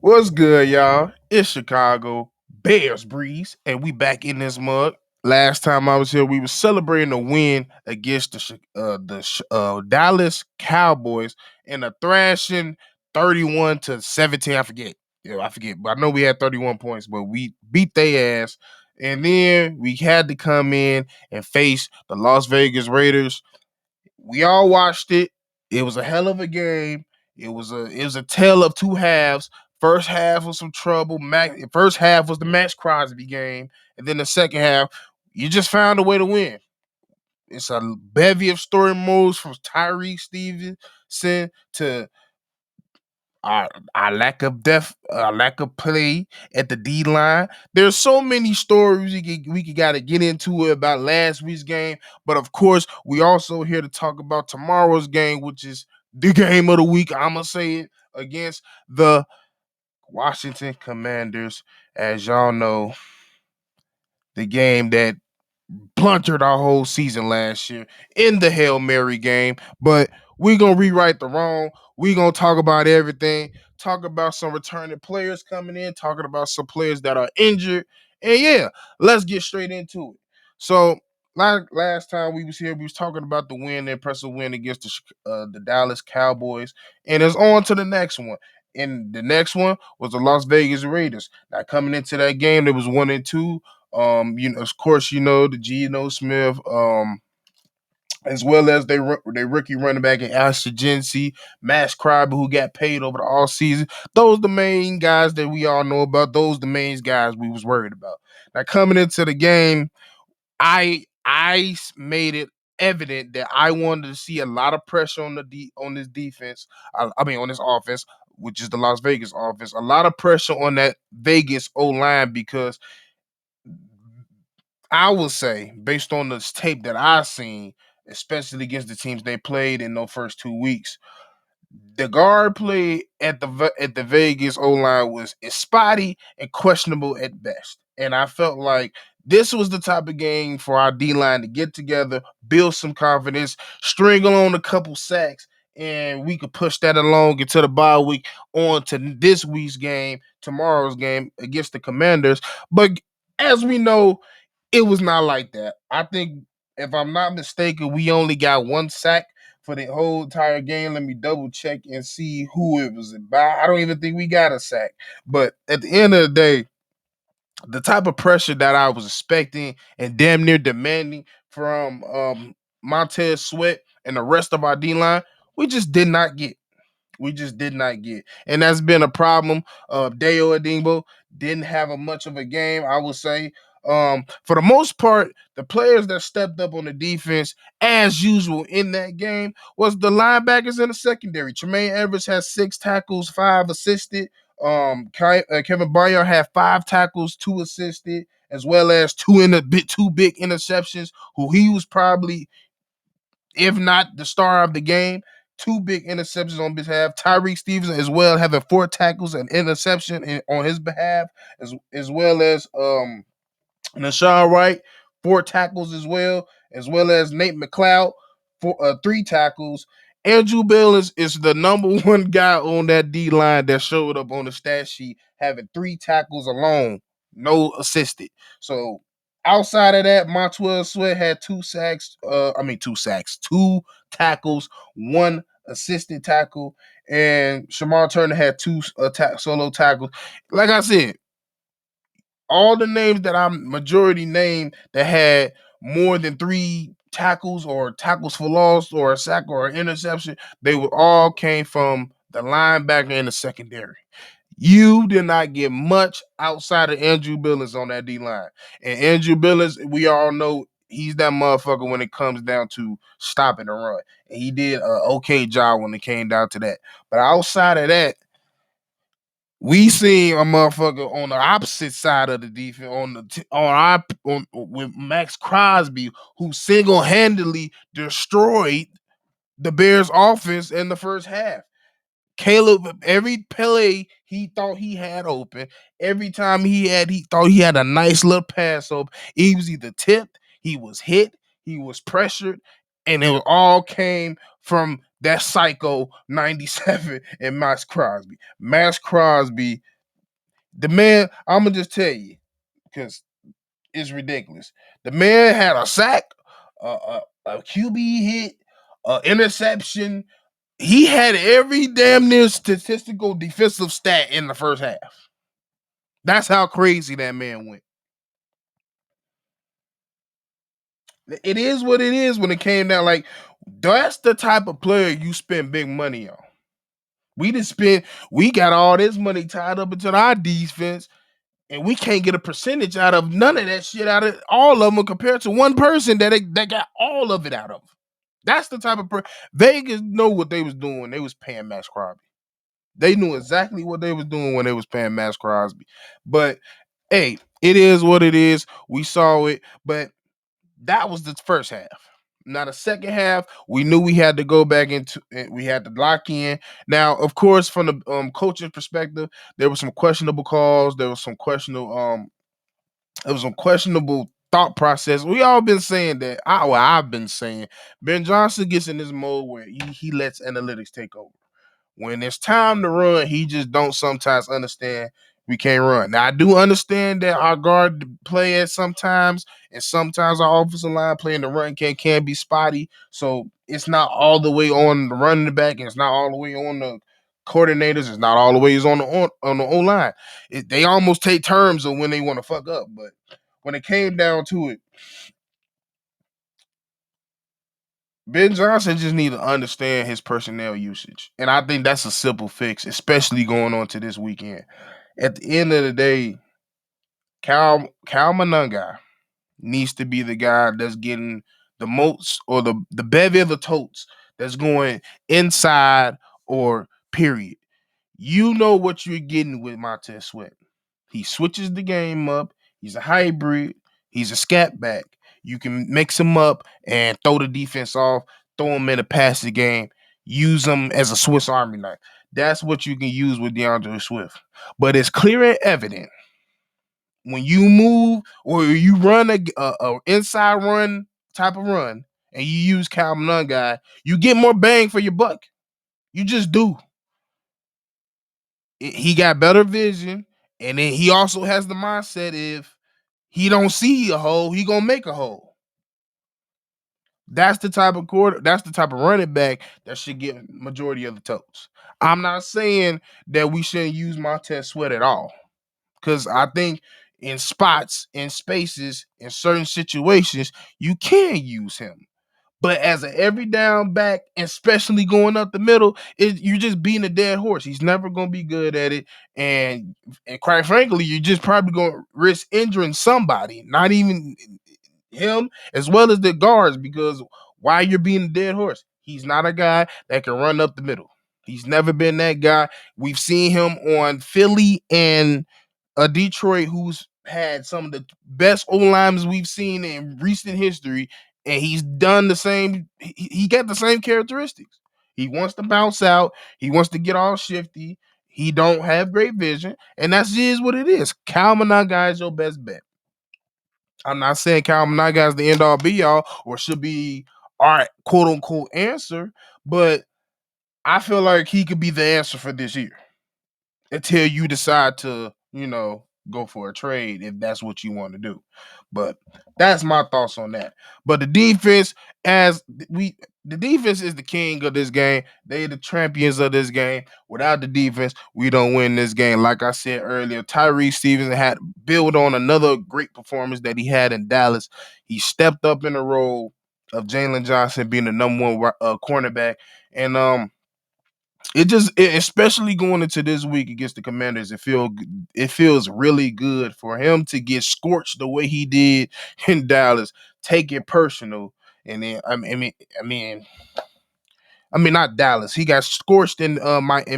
What's good, y'all? It's Chicago Bears Breeze, and we back in this mug. Last time I was here, we were celebrating a win against the Dallas Cowboys in a thrashing 31-17. I forget. Yeah, I forget, but I know we had 31 points, but we beat their ass. And then we had to come in and face the Las Vegas Raiders. We all watched it. It was a hell of a game. It was a tale of two halves. First half was some trouble. First half was the Max Crosby game, and then the second half, you just found a way to win. It's a bevy of story modes from Tyreek Stevenson to our lack of depth, our lack of play at the D line. There's so many stories we got to get into about last week's game, but of course, we also here to talk about tomorrow's game, which is the game of the week. I'm gonna say it against the Washington Commanders. As y'all know, the game that blunted our whole season last year in the Hail Mary game. But we're gonna rewrite the wrong. We're gonna talk about everything, talk about some returning players coming in, talking about some players that are injured. And yeah, let's get straight into it. So like last time we was here, we was talking about the impressive win against the Dallas Cowboys, and it's on to the next one. And the next one was the Las Vegas Raiders. Now coming into that game, there was 1-2. Of course, the Geno Smith, as well as they rookie running back in Ashton Gency, Max Crosby, who got paid over the all season. Those the main guys that we all know about. Those the main guys we was worried about. Now coming into the game, I made it evident that I wanted to see a lot of pressure on this defense. I mean on this offense, which is the Las Vegas offense. A lot of pressure on that Vegas O line because I would say, based on this tape that I've seen, especially against the teams they played in those first 2 weeks, the guard play at the Vegas O line was spotty and questionable at best. And I felt like this was the type of game for our D line to get together, build some confidence, string on a couple sacks, and we could push that along into the bye week on to this week's game, tomorrow's game against the Commanders. But as we know, it was not like that. I think, if I'm not mistaken, we only got one sack for the whole entire game. Let me double check and see who it was about. I don't even think we got a sack. But at the end of the day, the type of pressure that I was expecting and damn near demanding from Montez Sweat and the rest of our D line, we just did not get. We just did not get. And that's been a problem. Deo Adingbo didn't have a much of a game, I would say. For the most part, the players that stepped up on the defense, as usual in that game, was the linebackers in the secondary. Tremaine Edwards has 6 tackles, 5 assisted. Kevin Byard had 5 tackles, 2 assisted, as well as two big interceptions. Who he was probably, if not the star of the game. 2 big interceptions on his behalf. Tyreek Stevenson as well having 4 tackles and interception on his behalf, as well as Nashawn Wright, 4 tackles as well as Nate McLeod, 3 tackles. Andrew Bill is the number one guy on that D line that showed up on the stat sheet having 3 tackles alone, no assisted. So outside of that, Montville Sweat had 2 sacks. 2 sacks, 2 tackles, 1 assisted tackle, and Shamar Turner had 2 solo tackles. Like I said, all the names that I'm majority named that had more than 3 tackles or tackles for loss or a sack or an interception, they would all came from the linebacker and the secondary. You did not get much outside of Andrew Billings on that D line. And Andrew Billings, we all know he's that motherfucker when it comes down to stopping the run. And he did an okay job when it came down to that. But outside of that, we seen a motherfucker on the opposite side of the defense on with Max Crosby, who single handedly destroyed the Bears' offense in the first half. Caleb, every play he thought he had open, every time he thought he had a nice little pass open, he was either tipped, he was hit, he was pressured, and it all came from That psycho 97 and Max Crosby. Max Crosby, the man, I'm gonna just tell you, because it's ridiculous. The man had a sack, a QB hit, interception. He had every damn near statistical defensive stat in the first half. That's how crazy that man went. It is what it is when it came down. Like, that's the type of player you spend big money on. We got all this money tied up into our defense, and we can't get a percentage out of none of that shit out of all of them compared to one person that got all of it out of. That's the type of Vegas know what they was doing when they was paying Max Crosby. They knew exactly what they was doing when they was paying Max Crosby. But hey, it is what it is. We saw it, but that was the first half. Now the second half, we knew we had to go back into we had to lock in. Now, of course, from the coaching perspective, there were some questionable calls. There was some questionable thought process. We all been saying that. I've been saying Ben Johnson gets in this mode where he lets analytics take over. When it's time to run, he just don't sometimes understand we can't run. Now I do understand that our guard play at sometimes, and sometimes our offensive line playing the run can be spotty. So it's not all the way on the running back, and it's not all the way on the coordinators. It's not all the way on the O line. They almost take terms of when they want to fuck up. But when it came down to it, Ben Johnson just need to understand his personnel usage. And I think that's a simple fix, especially going on to this weekend. At the end of the day, Cal Monunga needs to be the guy that's getting the most or the bevy of the totes that's going inside or period. You know what you're getting with Montez Sweat. He switches the game up. He's a hybrid. He's a scat back. You can mix him up and throw the defense off, throw him in a passing game, use him as a Swiss Army knife. That's what you can use with DeAndre Swift. But it's clear and evident when you move or you run a inside run type of run and you use Cal Nunn you get more bang for your buck. You just do. He got better vision, and then he also has the mindset if he don't see a hole, he gonna make a hole. That's the type of that's the type of running back that should get majority of the toes. I'm not saying that we shouldn't use Montez Sweat at all, because I think in spots, in spaces, in certain situations, you can use him. But as an every down back, especially going up the middle, you're just beating a dead horse. He's never going to be good at it, and quite frankly, you're just probably going to risk injuring somebody, not even him as well as the guards. Because why you're being a dead horse? He's not a guy that can run up the middle. He's never been that guy. We've seen him on Philly and Detroit, who's had some of the best O lines we've seen in recent history, and he's done the same. He got the same characteristics. He wants to bounce out. He wants to get all shifty. He don't have great vision, and that's just what it is. Cal Managa is your best bet. I'm not saying Cal Managa is the end all be all or should be our quote unquote answer, but I feel like he could be the answer for this year until you decide to, go for a trade if that's what you want to do. But that's my thoughts on that. But as the defense is the king of this game. They the champions of this game. Without the defense, we don't win this game. Like I said earlier, Tyrese Stevenson had built on another great performance that he had in Dallas. He stepped up in the role of Jalen Johnson being the number one cornerback, and especially going into this week against the Commanders, it feels really good for him to get scorched the way he did in Dallas. Take it personal, and then not Dallas. He got scorched in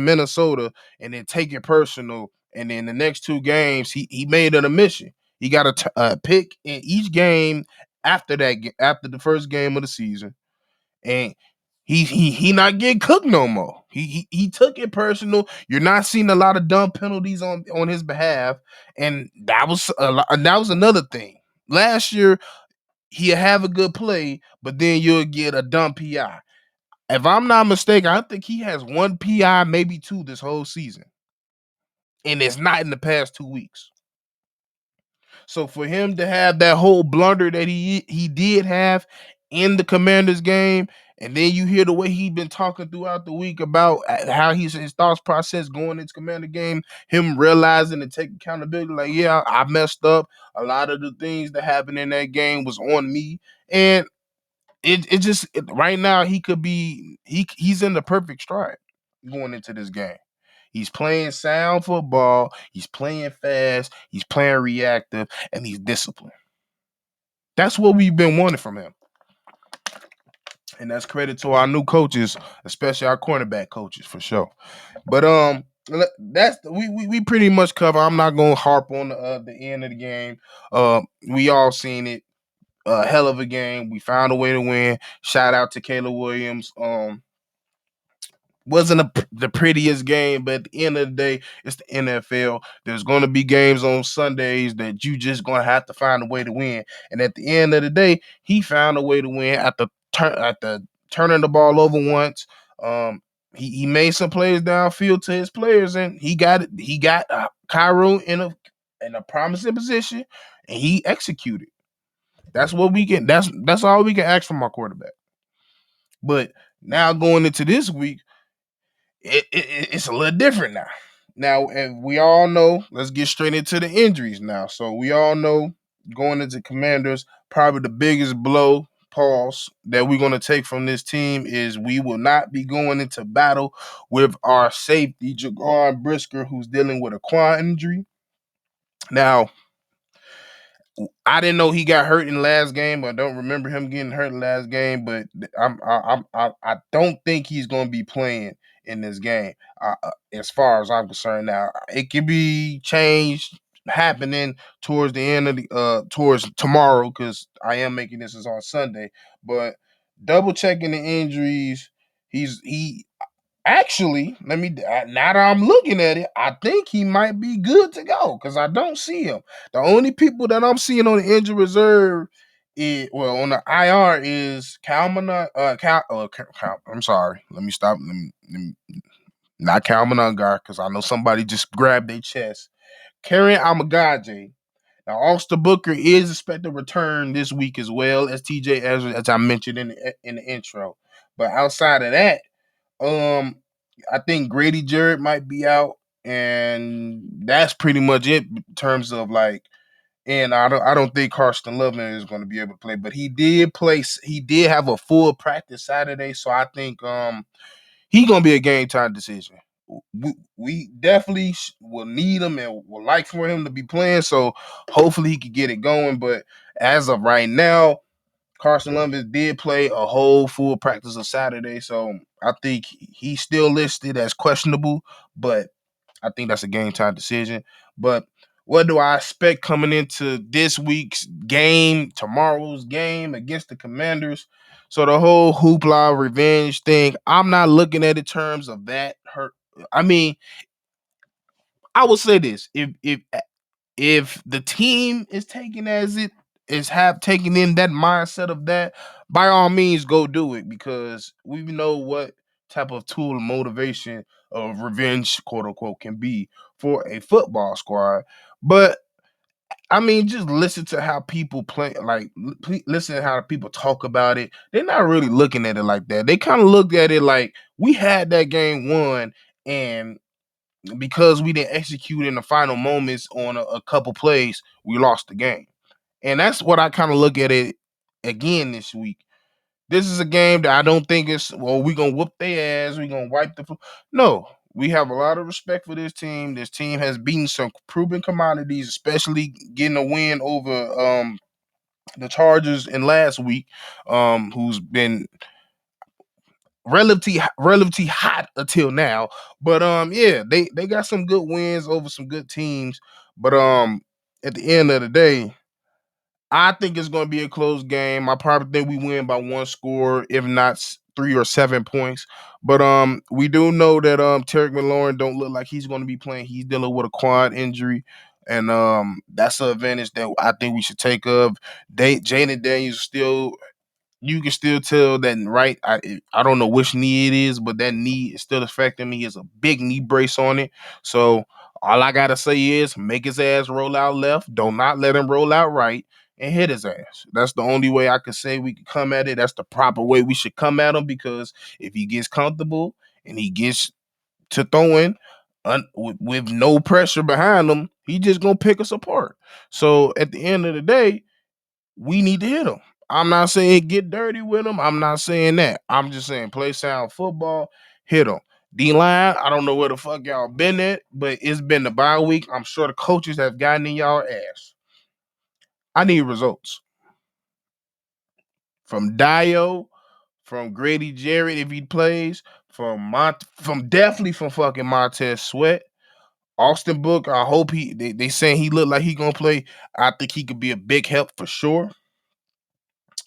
Minnesota, and then take it personal. And then the next two games, he made it a mission. He got a pick in each game after after the first game of the season, and he not getting cooked no more. He took it personal. You're not seeing a lot of dumb penalties on his behalf, and that was another thing. Last year he'll have a good play, but then you'll get a dumb PI. If I'm not mistaken, I think he has one PI, maybe two, this whole season, and it's not in the past 2 weeks. So for him to have that whole blunder that he did have in the Commanders game, and then you hear the way he been talking throughout the week about how his thoughts process going into Commander game, him realizing and taking accountability, like, yeah, I messed up. A lot of the things that happened in that game was on me, and right now he could be he's in the perfect stride going into this game. He's playing sound football. He's playing fast. He's playing reactive, and he's disciplined. That's what we've been wanting from him, and that's credit to our new coaches, especially our cornerback coaches for sure. But that's we pretty much cover. I'm not gonna harp on the end of the game. We all seen it. A hell of a game. We found a way to win. Shout out to Caleb Williams. Wasn't the prettiest game, but at the end of the day, it's the NFL. There's going to be games on Sundays that you just going to have to find a way to win. And at the end of the day, he found a way to win at the turning the ball over once. He made some plays downfield to his players, and he got it. He got Cairo in a promising position, and he executed. That's what we can. That's all we can ask from our quarterback. But now going into this week, it's a little different now. Now, and we all know, let's get straight into the injuries now. So we all know going into Commanders, probably the biggest blow, pause, that we're going to take from this team is we will not be going into battle with our safety, Jaquan Brisker, who's dealing with a quad injury. Now, I didn't know he got hurt in the last game. I don't remember him getting hurt in the last game, but I don't think he's going to be playing in this game. As far as I'm concerned, now it could be changed happening towards the end of the towards tomorrow because I am making this is on Sunday. But double checking the injuries, he actually, now that I'm looking at it, I think he might be good to go because I don't see him. The only people that I'm seeing on the injury reserve on the IR is I'm sorry. Let me stop. Not Cal Monongar because I know somebody just grabbed their chest. Karen Amagaje. Now, Austin Booker is expected to return this week as well as TJ Ezra, as I mentioned in the intro. But outside of that, I think Grady Jarrett might be out, and that's pretty much it in terms of like. And I don't think Carson Loveland is going to be able to play, but he did play. He did have a full practice Saturday, so I think he's going to be a game time decision. We definitely will need him and would like for him to be playing. So hopefully he can get it going. But as of right now, Carson Wentz did play a whole full practice of Saturday, so I think he's still listed as questionable, but I think that's a game time decision. But what do I expect coming into this week's game, tomorrow's game against the Commanders? So the whole hoopla revenge thing, I'm not looking at it in terms of that hurt. I mean, I will say this: if the team is taking as it is have taken in that mindset of that, by all means go do it because we know what type of tool and motivation of revenge, quote unquote, can be for a football squad. But I mean, just listen to how people play, like listen to how people talk about it. They're not really looking at it like that. They kind of looked at it like we had that game won, and because we didn't execute in the final moments on a couple plays, we lost the game. And that's what I kind of look at it again this week. This is a game that I don't think it's, well, we're going to whoop their ass. We're going to wipe the floor. No, we have a lot of respect for this team. This team has beaten some proven commodities, especially getting a win over the Chargers in last week, who's been relatively hot until now. But yeah, they got some good wins over some good teams. But at the end of the day, I think it's going to be a close game. I probably think we win by one score, if not 3 or 7 points. But we do know that Tarek McLaurin don't look like he's going to be playing. He's dealing with a quad injury. And that's an advantage that I think we should take of. Jaden Daniels still you can still tell that right. I don't know which knee it is, but that knee is still affecting me. He has a big knee brace on it. So all I gotta say is make his ass roll out left. Do not let him roll out right and hit his ass. That's the only way I could say we could come at it. That's the proper way we should come at him because if he gets comfortable and he gets to throwing with no pressure behind him, he just gonna pick us apart. So at the end of the day, we need to hit him. I'm not saying get dirty with him. I'm not saying that. I'm just saying play sound football, hit him. D line, I don't know where the fuck y'all been at, but it's been the bye week. I'm sure the coaches have gotten in y'all ass. I need results from Dio, from Grady Jarrett if he plays, from definitely from fucking Montez Sweat. Austin Book, I hope they saying he look like he gonna play. I think he could be a big help for sure.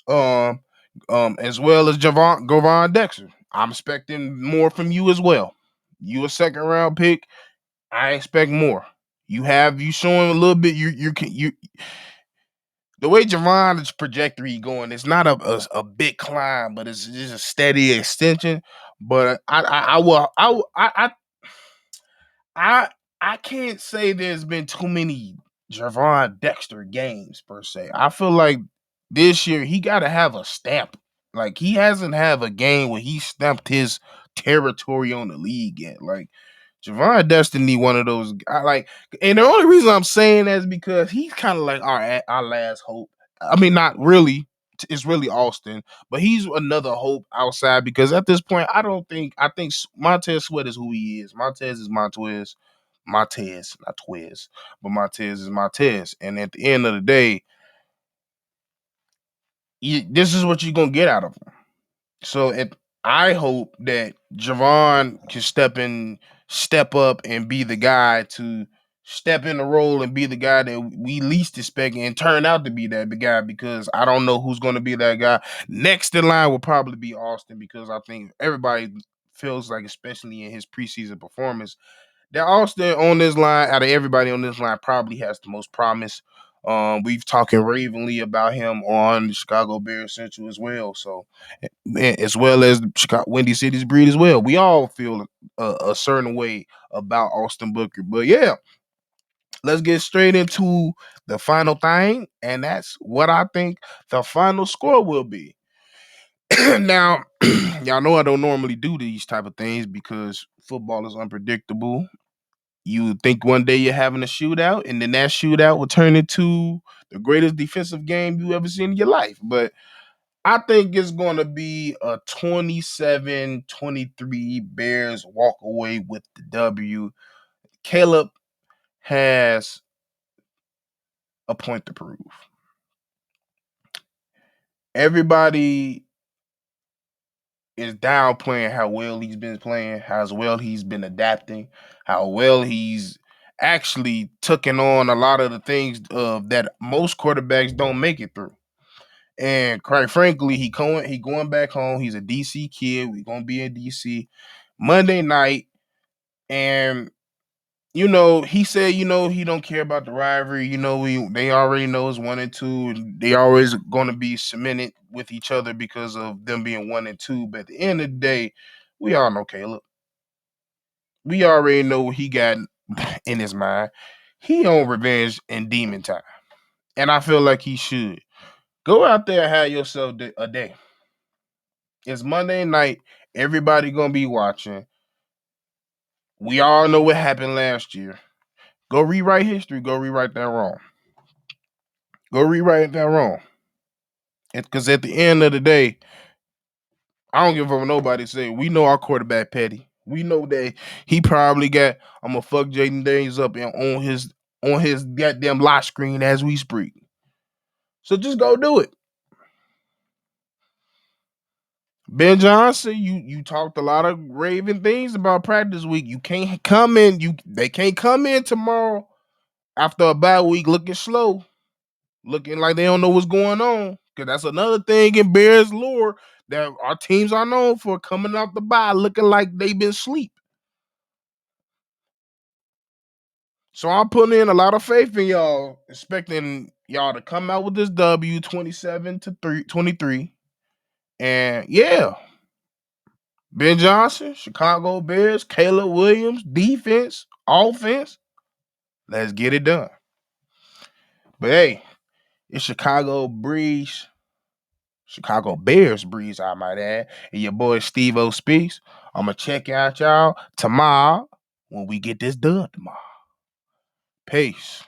Um, as well as Govon Dexter. I'm expecting more from you as well. You a second round pick. I expect more. You showing a little bit. You the way Javon's trajectory going. It's not a big climb, but it's just a steady extension. But I will I I can't say there's been too many Javon Dexter games per se. I feel like this year he got to have a stamp. Like he hasn't have a game where he stamped his territory on the league yet. Like Javon Destiny, one of those. I like, and the only reason I'm saying that is because he's kind of like our last hope. I mean, not really. It's really Austin, but he's another hope outside because at this point, I think Montez Sweat is who he is. Montez is Montez, Montez, not Twiz, but Montez is Montez. And at the end of the day, this is what you're gonna get out of him. So I hope that Javon can step up and be the guy to step in the role and be the guy that we least expect and turn out to be that the guy because I don't know who's going to be that guy. Next in line will probably be Austin because I think everybody feels like, especially in his preseason performance, that Austin on this line, out of everybody on this line, probably has the most promise. We've talking ravingly about him on the Chicago Bears Central as well. So, as well as Chicago, Windy City's breed as well. We all feel a certain way about Austin Booker. But yeah, let's get straight into the final thing, and that's what I think the final score will be. Now, y'all know I don't normally do these type of things because football is unpredictable. You think one day you're having a shootout, and then that shootout will turn into the greatest defensive game you ever seen in your life. But I think it's going to be a 27-23 Bears walk away with the W. Caleb has a point to prove. Everybody is downplaying how well he's been playing, how well he's been adapting, how well he's actually taking on a lot of the things that most quarterbacks don't make it through. And quite frankly, he going back home. He's a DC kid. We're gonna be in DC Monday night, and he said, he don't care about the rivalry. They already know it's 1-2, and they always going to be cemented with each other because of them being 1-2. But at the end of the day, we all know Caleb. We already know what he got in his mind. He on revenge and demon time, and I feel like he should go out there and have yourself a day. It's Monday night. Everybody gonna be watching. We all know what happened last year. Go rewrite history. Go rewrite that wrong. Go rewrite that wrong. Because at the end of the day, I don't give a fuck what nobody say. We know our quarterback petty. We know that he probably got I'm gonna fuck Jaden Daniels up and on his goddamn lock screen as we speak. So just go do it. Ben Johnson, you talked a lot of raving things about practice week. You can't come in. They can't come in tomorrow after a bad week looking slow, looking like they don't know what's going on. Because that's another thing in Bears lore that our teams are known for, coming off the bye looking like they've been asleep. So I'm putting in a lot of faith in y'all, expecting y'all to come out with this W 27-23. And yeah, Ben Johnson, Chicago Bears, Caleb Williams, defense, offense. Let's get it done. But hey, it's Chicago Bears breeze, I might add. And your boy Steve O Speaks. I'm going to check out y'all tomorrow when we get this done tomorrow. Peace.